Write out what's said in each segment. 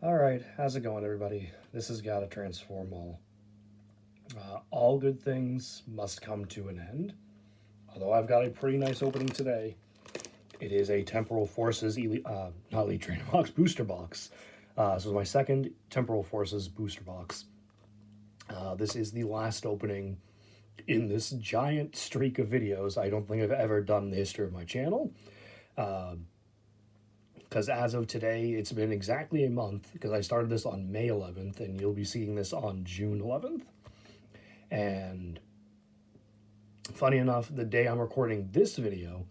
Alright, how's it going, everybody? This has got to transform all. All good things must come to an end. Although I've got a pretty nice opening today. It is a Temporal Forces not Elite Trainer Box, Booster Box. This is my second Temporal Forces Booster Box. This is the last opening in this giant streak of videos I don't think I've ever done in the history of my channel. Because as of today, it's been exactly a month, because I started this on May 11th, and you'll be seeing this on June 11th. And funny enough, the day I'm recording this video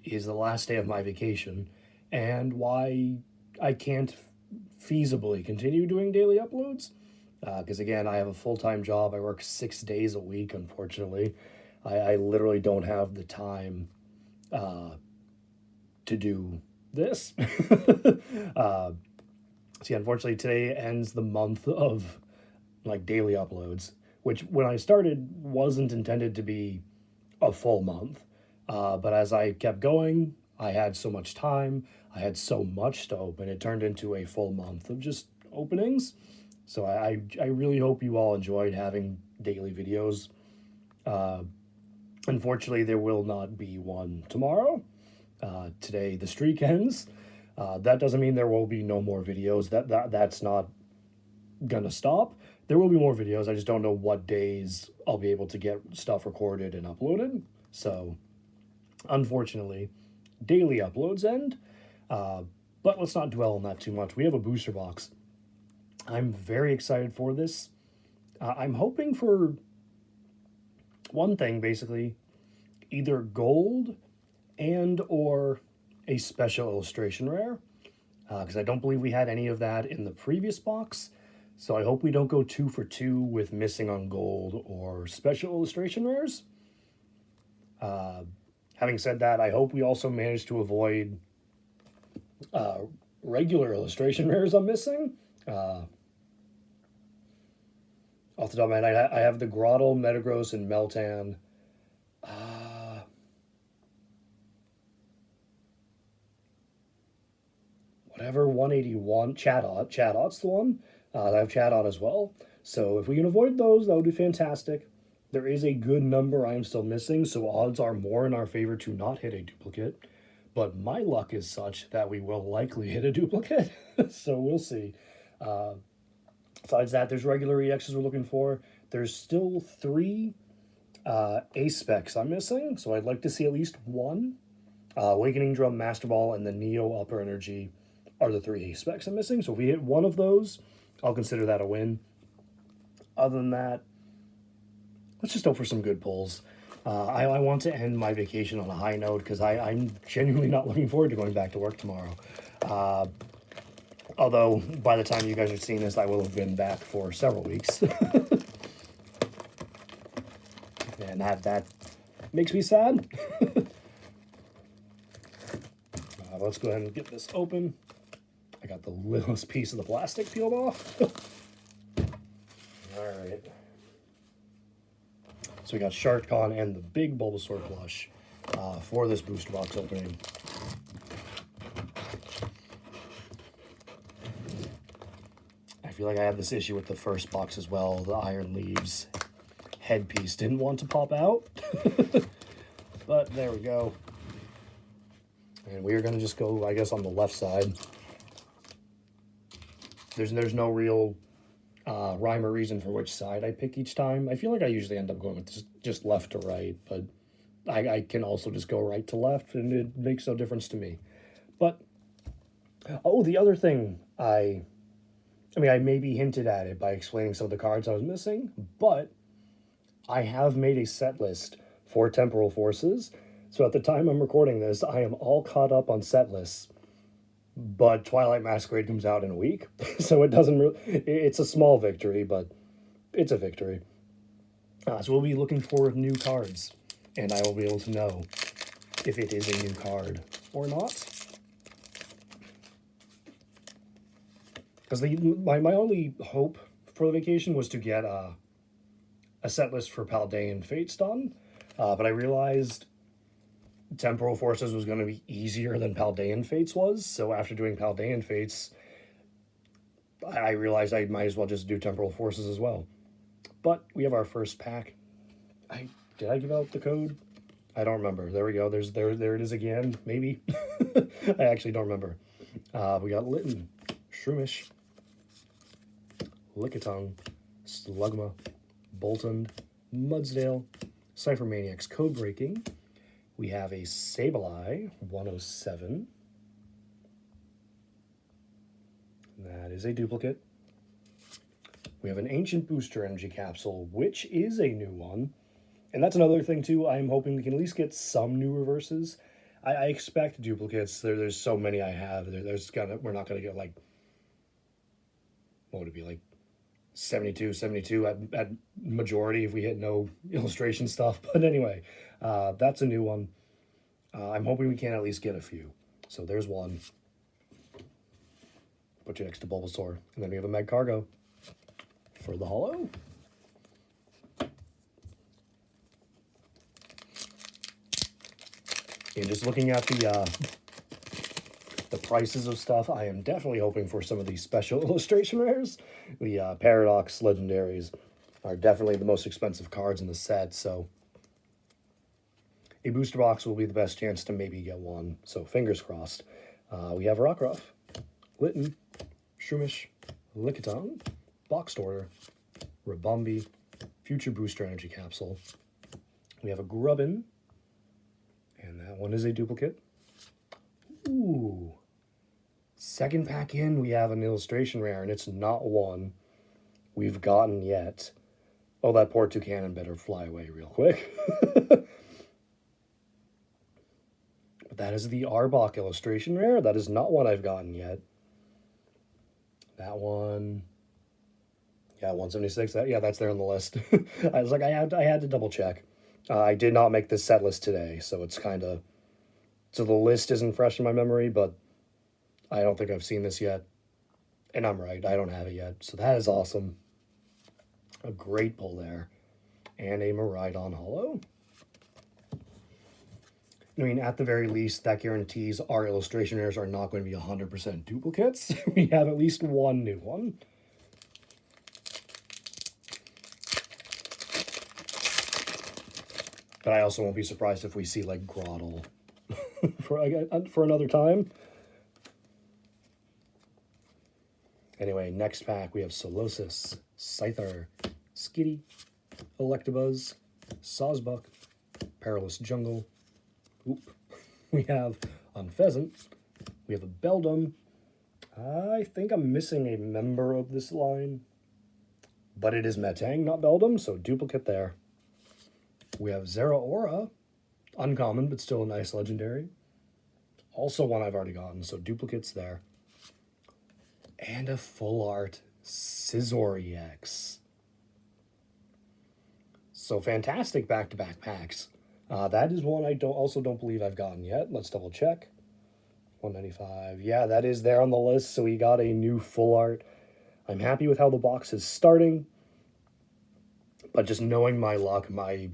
is the last day of my vacation, and why I can't feasibly continue doing daily uploads. Because again, I have a full-time job. I work 6 days a week, unfortunately. I literally don't have the time to do this. See, unfortunately, today ends the month of like daily uploads, which when I started wasn't intended to be a full month. But as I kept going, I had so much time, I had so much to open, it turned into a full month of just openings. So I really hope you all enjoyed having daily videos. Unfortunately, there will not be one tomorrow. Today the streak ends. That doesn't mean there will be no more videos. That's not gonna stop. There will be more videos. I just don't know what days I'll be able to get stuff recorded and uploaded. So, unfortunately, daily uploads end. But let's not dwell on that too much. We have a booster box. I'm very excited for this. I'm hoping for one thing, basically, either gold and or a special illustration rare, because I don't believe we had any of that in the previous box. So I hope we don't go 2 for 2 with missing on gold or special illustration rares. Having said that, I hope we also manage to avoid regular illustration rares I'm missing. Off the top of my head, I have the Grottle, Metagross, and Meltan. Whatever 181, Chadot's the one. I have Chadot as well. So if we can avoid those, that would be fantastic. There is a good number I am still missing, so odds are more in our favor to not hit a duplicate. But my luck is such that we will likely hit a duplicate. So we'll see. Besides that, there's regular EXs we're looking for. There's still 3 ace specs I'm missing, so I'd like to see at least one. Awakening Drum, Master Ball, and the Neo Upper Energy are the 3 ace specs I'm missing. So if we hit one of those, I'll consider that a win. Other than that, let's just hope for some good pulls. I want to end my vacation on a high note, because I'm genuinely not looking forward to going back to work tomorrow. Although, by the time you guys are seeing this, I will have been back for several weeks. And that makes me sad. Let's go ahead and get this open. I got the littlest piece of the plastic peeled off. Alright. So we got Sharkon and the big Bulbasaur plush for this booster box opening. I feel like I had this issue with the first box as well. The Iron Leaves headpiece didn't want to pop out. But there we go. And we are going to just go, I guess, on the left side. There's no real rhyme or reason for which side I pick each time. I feel like I usually end up going with just left to right, but I can also just go right to left, and it makes no difference to me. But, oh, the other thing I maybe hinted at it by explaining some of the cards I was missing, but I have made a set list for Temporal Forces. So at the time I'm recording this, I am all caught up on set lists. But Twilight Masquerade comes out in a week, so it doesn't really... It's a small victory, but it's a victory. So we'll be looking for new cards, and I will be able to know if it is a new card or not. Because my only hope for the vacation was to get a set list for Paldean Fates done, but I realized Temporal Forces was going to be easier than Paldean Fates was, so after doing Paldean Fates, I realized I might as well just do Temporal Forces as well. But we have our first pack. Did I give out the code? I don't remember. There we go. There it is again. Maybe. I actually don't remember. We got Litten, Shroomish, Lickitung, Slugma, Boltund, Mudsdale, Cypher Maniacs Code Breaking. We have a Sableye 107. That is a duplicate. We have an Ancient Booster Energy Capsule, which is a new one. And that's another thing, too. I'm hoping we can at least get some new reverses. I expect duplicates. There's so many I have. We're not going to get, like, what would it be, like 72 at majority if we hit no illustration stuff. But anyway, that's a new one. I'm hoping we can at least get a few. So there's one. Put you next to Bulbasaur. And then we have a Magcargo for the holo. And just looking at the prices of stuff, I am definitely hoping for some of these special illustration rares. The Paradox Legendaries are definitely the most expensive cards in the set, so a booster box will be the best chance to maybe get one. So fingers crossed. We have Rockruff, Litten, Shroomish, Lickitung, Boxed Order, Ribombee, Future Booster Energy Capsule. We have a Grubbin, and that one is a duplicate. Ooh. Second pack in, we have an illustration rare, and it's not one we've gotten yet. Oh, that poor Toucannon better fly away real quick. But that is the Arbok illustration rare. That is not one I've gotten yet. That one... Yeah, 176. That's there on the list. I was like, I had to double check. I did not make this set list today, so it's kind of... So the list isn't fresh in my memory, but I don't think I've seen this yet. And I'm right, I don't have it yet. So that is awesome. A great pull there. And a Miraidon holo. I mean, at the very least, that guarantees our illustration rares are not going to be 100% duplicates. We have at least one new one. But I also won't be surprised if we see, like, Groddle for another time. Anyway, next pack, we have Solosis, Scyther, Skitty, Electabuzz, Sawsbuck, Perilous Jungle. Oop. We have Unpheasant. We have a Beldum. I think I'm missing a member of this line. But it is Metang, not Beldum, so duplicate there. We have Zeraora. Uncommon, but still a nice legendary. Also one I've already gotten, so duplicates there. And a full art Scizor EX. So fantastic back-to-back packs. That is one I also don't believe I've gotten yet. Let's double check. 195. Yeah, that is there on the list, so we got a new full art. I'm happy with how the box is starting. But just knowing my luck, my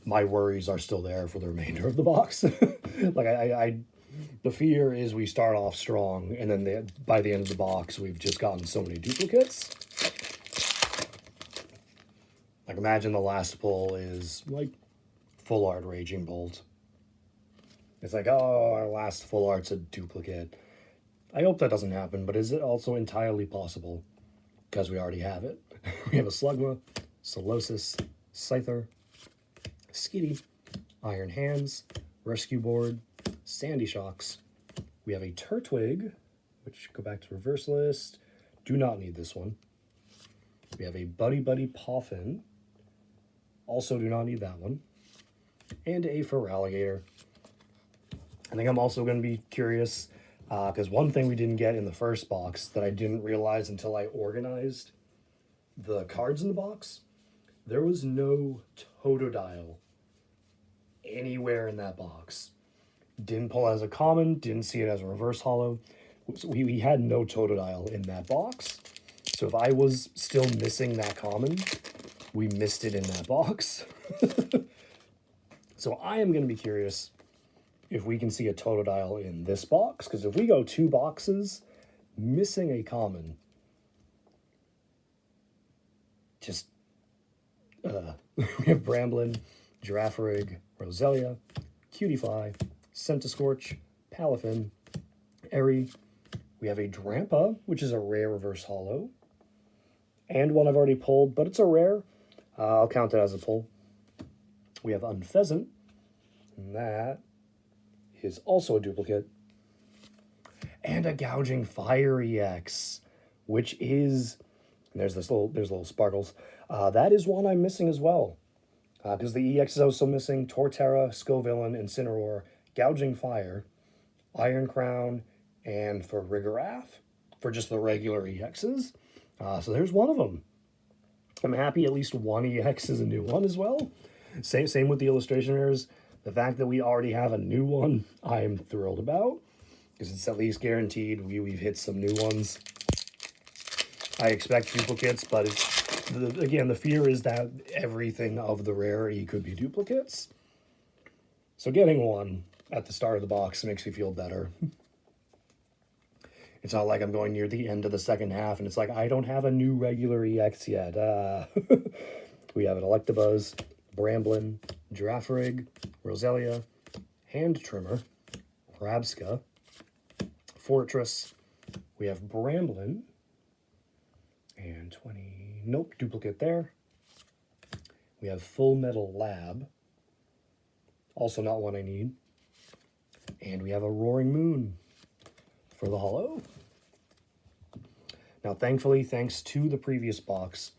worries are still there for the remainder of the box. Like, the fear is we start off strong, and then by the end of the box, we've just gotten so many duplicates. Like, imagine the last pull is, like, full art Raging Bolt. It's like, oh, our last full art's a duplicate. I hope that doesn't happen, but is it also entirely possible? Because we already have it. We have a Slugma, Solosis, Scyther, Skitty, Iron Hands, Rescue Board, Sandy Shocks. We have a Turtwig, which go back to reverse list. Do not need this one. We have a Buddy Buddy Poffin. Also do not need that one. And a Feraligatr. I think I'm also going to be curious, because one thing we didn't get in the first box that I didn't realize until I organized the cards in the box, there was no Totodile anywhere in that box. Didn't pull as a common, didn't see it as a reverse holo. So we had no Totodile in that box. So if I was still missing that common, we missed it in that box. So I am going to be curious if we can see a Totodile in this box, because if we go 2 boxes missing a common. Just, we have Bramblin, Girafarig, Roselia, Cutiefly, Centiscorch, Palafin, Airy. We have a Drampa, which is a rare reverse holo, and one I've already pulled, but it's a rare. I'll count it as a pull. We have Unpheasant, and that is also a duplicate. And a Gouging Fire EX, which is, there's little sparkles. That is one I'm missing as well. Because the EX is also missing Torterra, Scovillain, Incineroar, Gouging Fire, Iron Crown, and for Rigorath, for just the regular EXs. So there's one of them. I'm happy at least one EX is a new one as well. Same with the illustration rares. The fact that we already have a new one, I'm thrilled about. Because it's at least guaranteed we've hit some new ones. I expect duplicates, but again, the fear is that everything of the rarity could be duplicates. So getting one at the start of the box makes me feel better. It's not like I'm going near the end of the second half and it's like, I don't have a new regular EX yet. We have an Electabuzz, Bramblin, Girafarig, Roselia, Hand Trimmer, Rabska, Fortress. We have Bramblin, and 20, nope, duplicate there. We have Full Metal Lab, also not one I need. And we have a Roaring Moon for the holo. Now, thankfully, thanks to the previous box,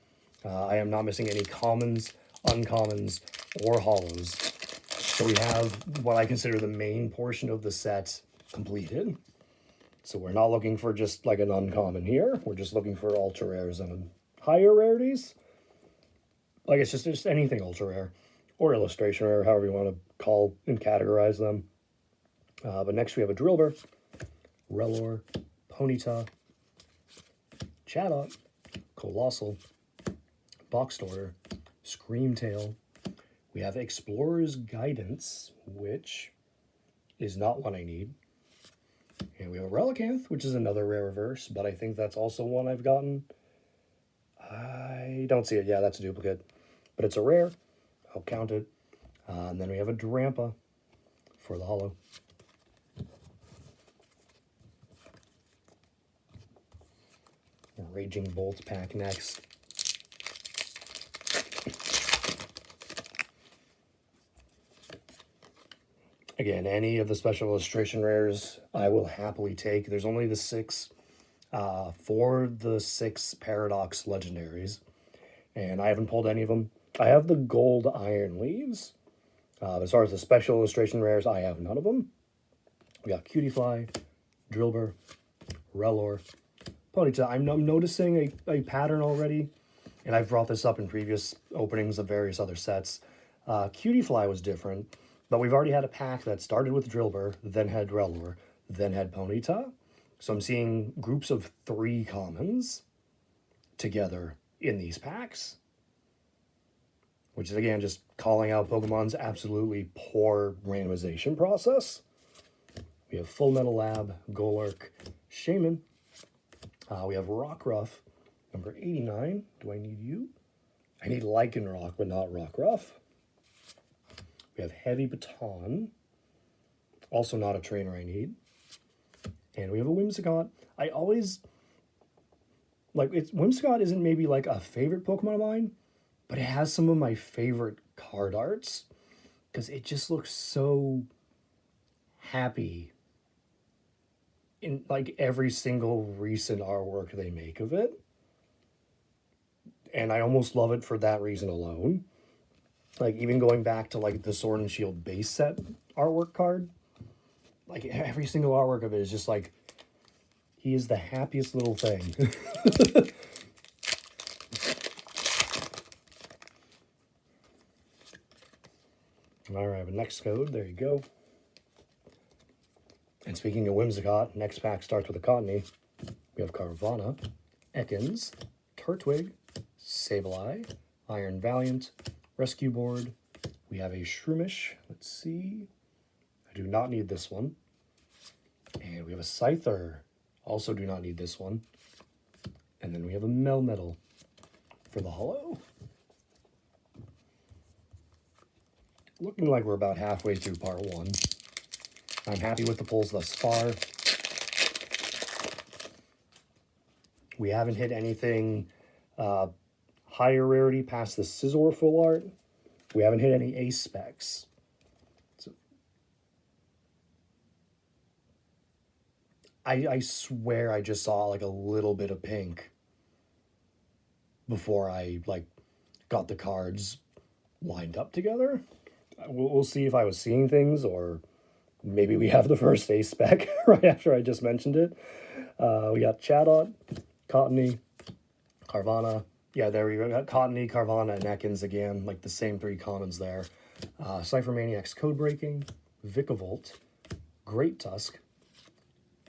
I am not missing any commons, uncommons, or holos. So we have what I consider the main portion of the set completed. So we're not looking for just like an uncommon here. We're just looking for ultra rares and higher rarities. Like it's just anything ultra rare or illustration rare, however you want to call and categorize them. But next we have a Drillbur, Relor, Ponyta, Chatot, Colossal, Box Order, Screamtail. We have Explorer's Guidance, which is not one I need. And we have a Relicanth, which is another rare reverse, but I think that's also one I've gotten. I don't see it. Yeah, that's a duplicate. But it's a rare. I'll count it. And then we have a Drampa for the holo. Raging Bolt pack next. Again, any of the special illustration rares I will happily take. There's only the 6 for the 6 Paradox legendaries, and I haven't pulled any of them. I have the gold Iron Leaves. As far as the special illustration rares, I have none of them. We got Cutiefly, Drillbur, Relor, Ponyta. I'm noticing a pattern already, and I've brought this up in previous openings of various other sets. Cutiefly was different, but we've already had a pack that started with Drillbur, then had Relor, then had Ponyta. So I'm seeing groups of 3 commons together in these packs, which is, again, just calling out Pokemon's absolutely poor randomization process. We have Full Metal Lab, Golurk, Shaman. We have Rockruff, number 89. Do I need you? I need Lycanroc, but not Rockruff. We have Heavy Baton, also not a trainer I need. And we have a Whimsicott. I always, Whimsicott isn't maybe like a favorite Pokemon of mine, but it has some of my favorite card arts because it just looks so happy in like every single recent artwork they make of it. And I almost love it for that reason alone. Like even going back to like the Sword and Shield base set artwork card, like every single artwork of it is just like, he is the happiest little thing. All right, but next code, there you go. And speaking of Whimsicott, next pack starts with a Cottony. We have Carvana, Ekans, Turtwig, Sableye, Iron Valiant, Rescue Board. We have a Shroomish. Let's see. I do not need this one. And we have a Scyther, Also do not need this one. And then we have a Melmetal for the holo. Looking like we're about halfway through part 1. I'm happy with the pulls thus far. We haven't hit anything higher rarity past the Scizor full art. We haven't hit any ace specs. So I swear I just saw like a little bit of pink before I like got the cards lined up together. We'll see if I was seeing things, or maybe we have the first ace spec right after I just mentioned it. We got Chatot, Cottony, Carvana. Yeah, there we go. Got Cottony, Carvana, and Ekans again, like the same 3 commons there. Cypher Maniac's Code Breaking, Vikavolt, Great Tusk.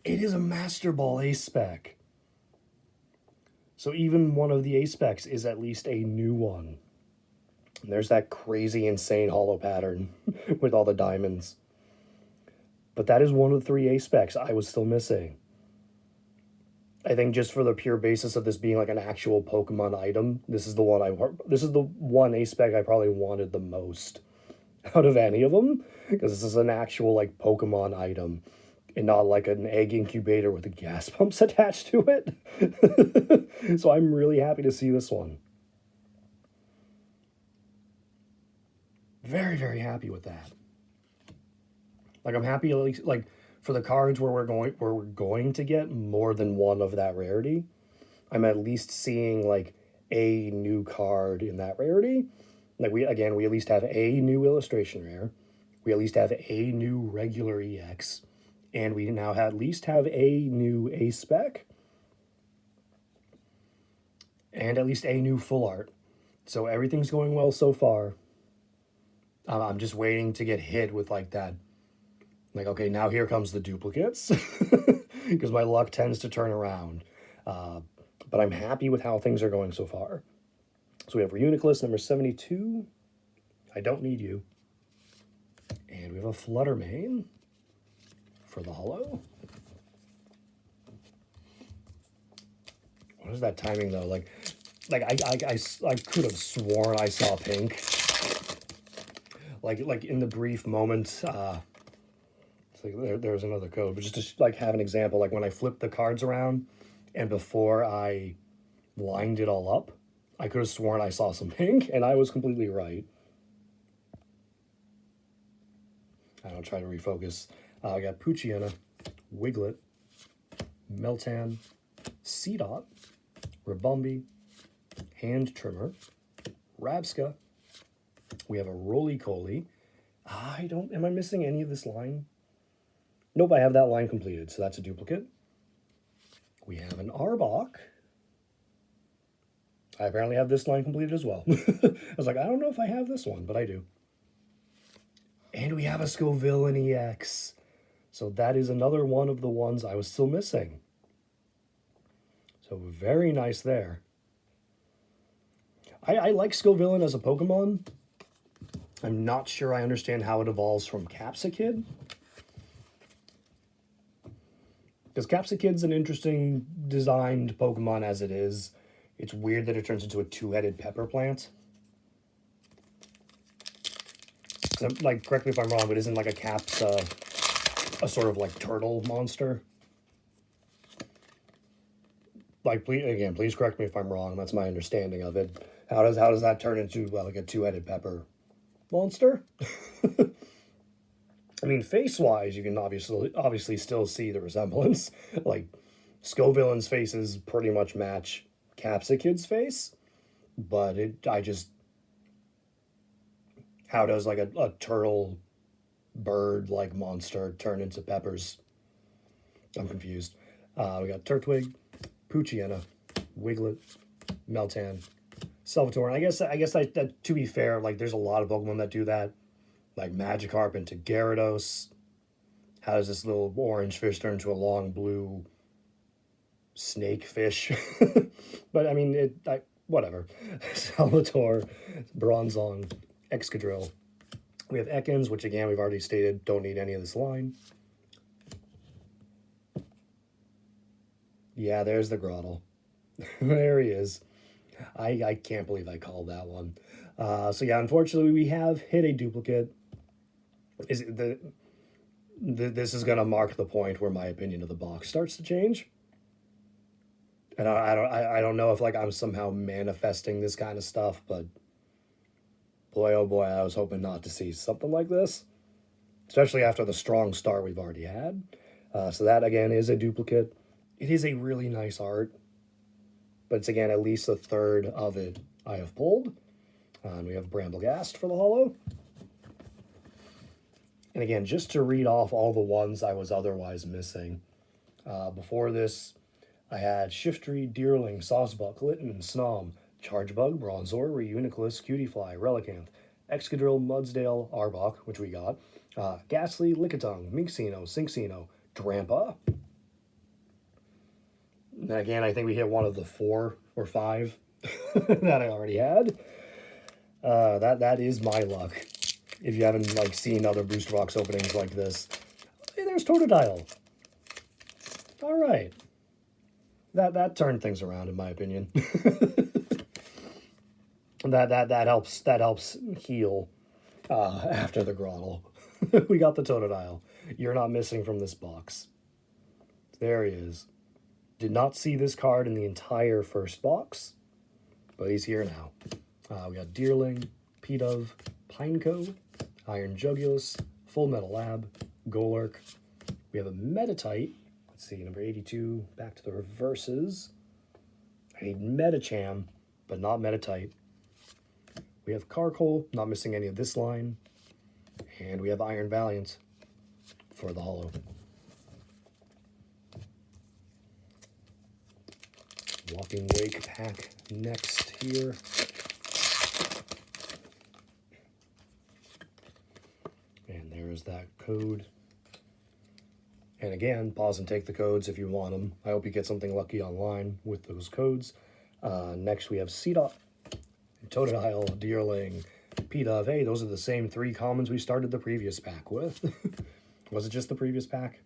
It is a Master Ball ace spec. So even one of the ace specs is at least a new one. And there's that crazy, insane holo pattern with all the diamonds. But that is one of the 3 ace specs I was still missing. I think just for the pure basis of this being like an actual Pokemon item, this is the one ace spec I probably wanted the most out of any of them, because this is an actual like Pokemon item and not like an egg incubator with the gas pumps attached to it. So I'm really happy to see this one. Very, very happy with that. Like, I'm happy at least like for the cards where we're going to get more than one of that rarity. I'm at least seeing like a new card in that rarity. Like we at least have a new illustration rare. We at least have a new regular EX. And we now at least have a new ace spec. And at least a new full art. So everything's going well so far. I'm just waiting to get hit with like that. Like, okay, now here comes the duplicates. Because my luck tends to turn around. But I'm happy with how things are going so far. So we have Reuniclus number 72. I don't need you. And we have a Fluttermane for the holo. What is that timing though? Like I could have sworn I saw pink. Like in the brief moment, it's like there's another code, but just to like have an example, like when I flipped the cards around and before I lined it all up, I could have sworn I saw some pink, and I was completely right. I don't try to refocus. I got Poochyena, Wiglet, Meltan, Seedot, Rabumbi, Hand Trimmer, Rabska. We have a Roly-Coly. Am I missing any of this line? Nope, I have that line completed, so that's a duplicate. We have an Arbok. I apparently have this line completed as well. I was like, I don't know if I have this one, but I do. And we have a Scovillain EX. So that is another one of the ones I was still missing. So very nice there. I like Scovillain as a Pokemon. I'm not sure I understand how it evolves from Capsakid. Because Capsakid's an interesting designed Pokemon as it is. It's weird that it turns into a 2-headed pepper plant. Like, correct me if I'm wrong, but isn't like a Caps a sort of like turtle monster? Like, please correct me if I'm wrong. That's my understanding of it. How does that turn into like a 2-headed pepper monster? I mean, face-wise, you can obviously still see the resemblance. Like, Scovillain's faces pretty much match Capsakid's face, but how does like a turtle bird-like monster turn into peppers? I'm confused. We got Turtwig, Poochyena, Wiglet, Meltan, Salvatore. And I guess that to be fair, like there's a lot of Pokemon that do that. Like Magikarp into Gyarados. How does this little orange fish turn into a long blue snake fish? But I mean, whatever. Salvatore, Bronzong, Excadrill. We have Ekans, which again, we've already stated, don't need any of this line. Yeah, there's the Grottle. There he is. I can't believe I called that one. So yeah, unfortunately, we have hit a duplicate. Is it this is gonna mark the point where my opinion of the box starts to change. And I don't know if like I'm somehow manifesting this kind of stuff, but boy oh boy, I was hoping not to see something like this, especially after the strong start we've already had. So that again is a duplicate. It is a really nice art, but it's again at least a third of it I have pulled. And we have Bramblegast for the holo. And again, just to read off all the ones I was otherwise missing. Before this, I had Shiftry, Deerling, Sawsbuck, Litten, Snom, Chargebug, Bronzor, Reuniclus, Cutiefly, Relicanth, Excadrill, Mudsdale, Arbok, which we got, Ghastly, Lickitung, Minxino, Cinxino, Drampa. And again, I think we hit one of the 4 or 5 that I already had. That is my luck. If you haven't like seen other booster box openings like this, hey, there's Totodile. All right, that turned things around in my opinion. that helps heal after the Grottle. We got the Totodile. You're not missing from this box. There he is. Did not see this card in the entire first box, but he's here now. We got Deerling, Pidove, Pineco, Iron Jugulus, Full Metal Lab, Golurk. We have a Metatite. Let's see, number 82, back to the reverses. I need Metacham, but not Metatite. We have Carkol, not missing any of this line. And we have Iron Valiant for the holo. Walking Wake pack next here. And there's that code. And again, pause and take the codes if you want them. I hope you get something lucky online with those codes. Next we have Seedot, Totodile, Deerling, Pidove. Hey, those are the same 3 commons we started the previous pack with. Was it just the previous pack?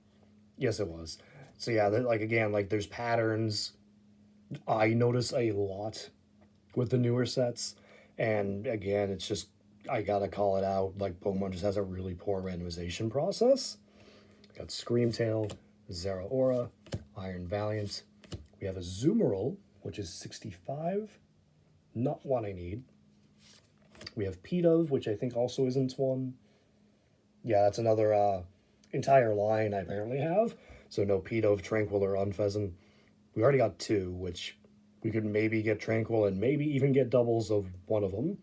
Yes, it was. So yeah, like again, like there's patterns I notice a lot with the newer sets. And again, it's just, I gotta call it out. Like Pokemon just has a really poor randomization process. Got Screamtail, Zeraora, Iron Valiant. We have a Zoomerl, which is 65. Not one I need. We have Pidove, which I think also isn't one. Yeah, that's another entire line I apparently have. So no Pidove, Tranquil, or Unpheasant. We already got 2, which we could maybe get Tranquil and maybe even get doubles of one of them.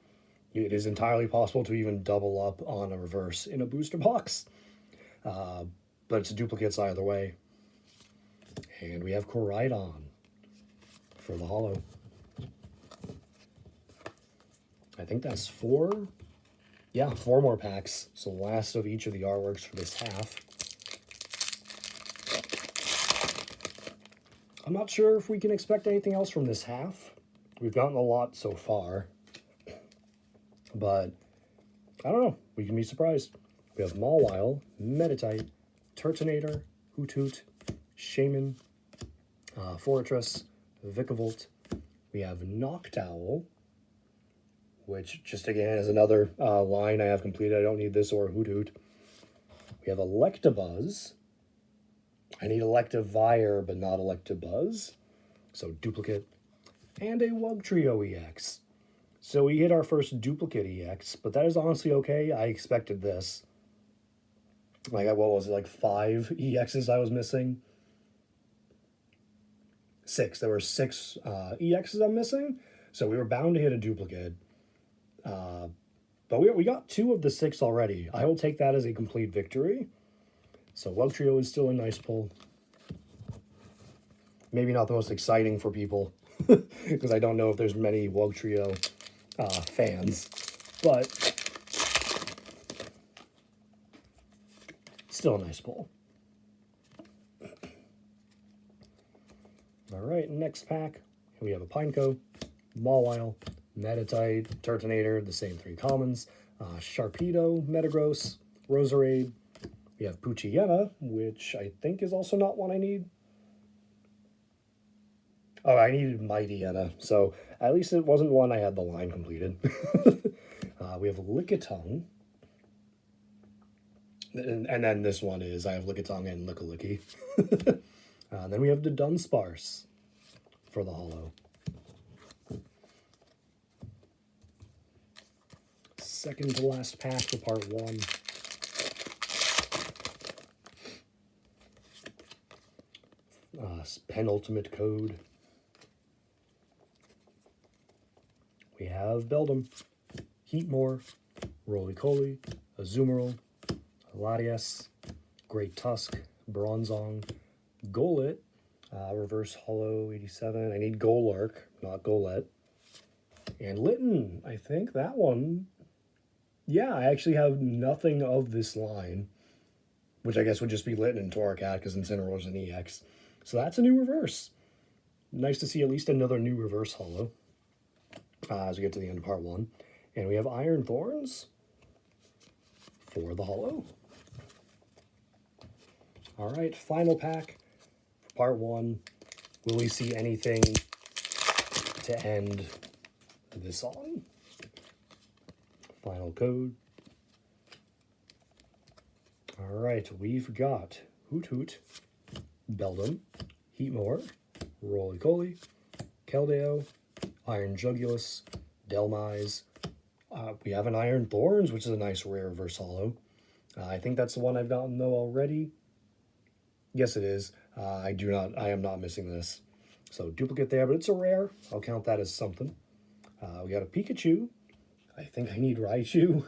It is entirely possible to even double up on a reverse in a booster box. But it's duplicates either way. And we have Koraidon for the holo. I think that's 4. Yeah, 4 more packs. So last of each of the artworks for this half. I'm not sure if we can expect anything else from this half. We've gotten a lot so far. But I don't know. We can be surprised. We have Mawile, Metatite, Turtonator, Hoothoot, Shaman, Fortress, Vikavolt. We have Noctowl, which just again is another line I have completed. I don't need this or Hoothoot. We have Electabuzz. I need Electivire, but not Electabuzz. So duplicate. And a Wugtrio EX. So we hit our first duplicate EX, but that is honestly okay. I expected this. Like, what was it, like 5 EXs I was missing? 6. There were 6 EXs I'm missing. So we were bound to hit a duplicate. But we got 2 of the 6 already. I will take that as a complete victory. So Wugtrio is still a nice pull. Maybe not the most exciting for people, because I don't know if there's many Wugtrio fans, but still a nice pull. All right, next pack, we have a Pineco, Mawile, Metatite, Turtonator, the same 3 commons, Sharpedo, Metagross, Roserade. We have Poochyena, which I think is also not one I need. Oh, I needed Mighty Anna, so at least it wasn't one I had the line completed. We have Lickitung. And then this one is I have Lickitung and Lickalicky. Then we have the Dunsparce for the holo. Second to last pack for part 1. Penultimate code. We have Beldum, Heatmore, Roly-Coly, Azumarill, Latias, Great Tusk, Bronzong, Golett, Reverse Holo 87. I need Golark, not Golett. And Litten, I think that one. Yeah, I actually have nothing of this line, which I guess would just be Litten and Torracat because Incineroar's an EX. So that's a new reverse. Nice to see at least another new reverse holo as we get to the end of part 1. And we have Iron Thorns for the holo. All right, final pack for part 1. Will we see anything to end this on? Final code. All right, we've got Hoot Hoot, Beldum, Heatmore, Roly-Coly, Keldeo, Iron Jugulus, Delmise. We have an Iron Thorns, which is a nice rare reverse holo. I think that's the one I've gotten though already. Yes, it is. I am not missing this. So duplicate there, but it's a rare. I'll count that as something. We got a Pikachu. I think I need Raichu.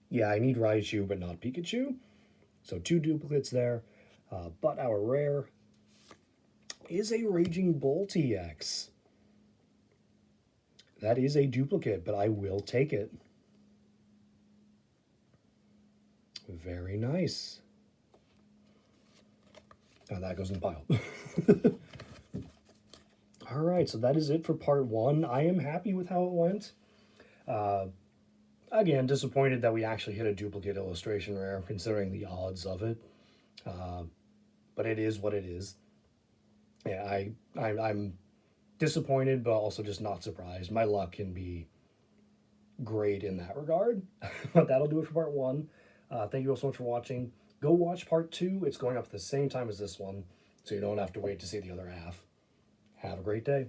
Yeah, I need Raichu, but not Pikachu. So 2 duplicates there. But our rare is a Raging Bolt EX. That is a duplicate, but I will take it. Very nice. And that goes in the pile. All right, so that is it for part 1. I am happy with how it went. Again, disappointed that we actually hit a duplicate illustration rare, considering the odds of it. But it is what it is. Yeah, I'm disappointed, but also just not surprised. My luck can be great in that regard. But that'll do it for part 1. Thank you all so much for watching. Go watch part 2. It's going up at the same time as this one, so you don't have to wait to see the other half. Have a great day.